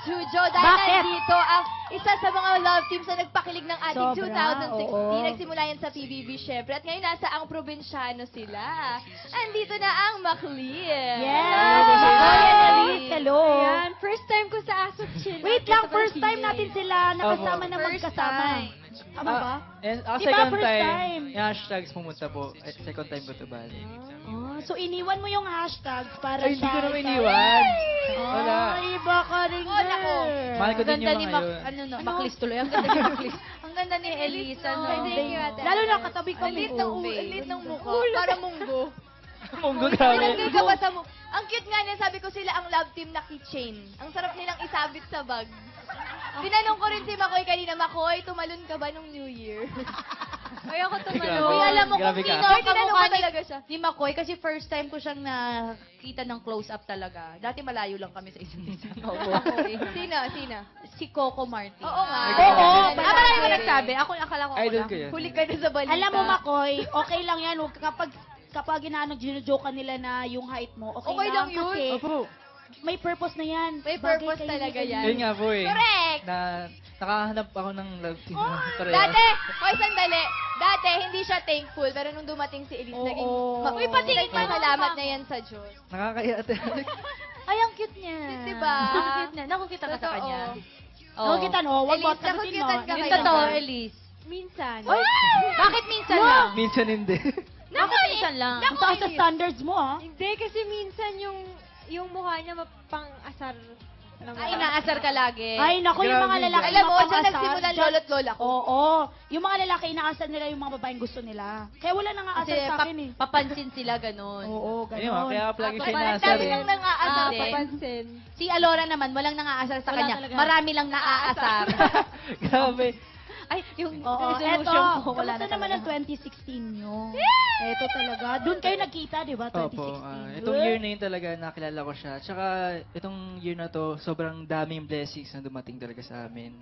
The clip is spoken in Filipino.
Jujo, dahil Bakit? nandito ang isa sa mga love teams na nagpakilig ng ating Sobra, 2016. oo. Nagsimula yan sa PBB, syempre. At ngayon nasa ang probinsyano sila. Andito na ang Maclean. Yes! Makoy and Elise, hello. Ayan, first time ko sa Asok Chill. Wait lang, first time natin sila nakasama na First magkasama. time. Tama ba? Di ba, Second first time, time? yung hashtags pumunta po. Second time ko to bali. Oh, so iniwan mo yung hashtag para Ay, hindi sa... ko naman iniwan. Wala. Oh, iba ka rin, Oh, nako. girl. Mahal ko din yung mga yun. Ano no, Maclis tuloy. Ang ganda ni Maclis. Ang ganda ni Elisa, no? Thank you, ate. Lalo na katabi kami. Ang liit ng ang liit ng mukha. Para munggo. Munggo, grabe. Pinagay ka ba sa mukha? Ang cute nga niya, sabi ko sila ang love team na keychain. Ang sarap nilang isabit sa bag. Tinanong ko rin si Makoy kanina, Makoy, tumalon ka ba nung New Year? Ayoko Grabe. tumalon. Uy, alam mo kung Grabe ka. sino Ay, ang tinanong kamukha ko talaga siya. Ni Makoy, kasi first time ko siyang nakita ng close-up talaga. Dati malayo lang kami sa isa't isa. Sino? Sino? Si Coco Martin. Oo nga. Oo, Marami ko nagsabi. Ako, akala ko ako Idol lang. ko yan. Huli ka na sa balita. Alam mo, Makoy, okay lang yan. Huwag kapag ginajoke nila na yung height mo, okay, Okay lang yun. Kasi Opo. may purpose na yan. May Bagay purpose kayo talaga ni yan. Yun nga po eh. Correct! Na, nakahanap ako ng love team. Oh, Pareha. Dati, hoy, sandali. Dati, hindi siya thankful. Pero nung dumating si Elise, Oo. naging... Uy, patingin pa. Salamat na yan sa Diyos. Nakakaya. Ay, ang cute niya. Diba? Ang cute niya. Nakukita ka sa Totoo. kanya. Oh, kita no, wag mo Elise, sagutin mo. nakukitan ka Yung kay totoo, Makoy. Elise. Minsan. Oy! Bakit minsan lang? Minsan hindi. Bakit minsan lang? Ang taas sa standards mo, ha? Hindi, kasi minsan yung mukha niya mapang-asar naman. Ay, inaasar ka lagi. Ay, naku, yung mga Grabe. lalaki Alam mo, mapang-asar, dyan nagsimula dyan- lolo't lola ko. Oo. Yung mga lalaki, inaasar nila yung mga babaeng gusto nila. Kaya wala nang Kasi aasar sa akin, eh. papansin sila ganun. Oo, Ayun nga, ganon. kaya palagi siya Ang inaasar dami eh. nang nang-aasar. Hindi. Papansin. Si Alora naman, walang nangaasar sa Wala kanya. talaga. Marami lang naaasar. Grabe. Ay, yung Oo, resolution eto, ko, wala na kamusta naman talaga. ang 2016 nyo? Eto talaga. Doon kayo nagkita, di ba? 2016. Opo. Itong year na yun talaga nakilala ko siya. Tsaka itong year na to, sobrang daming blessings na dumating talaga sa amin.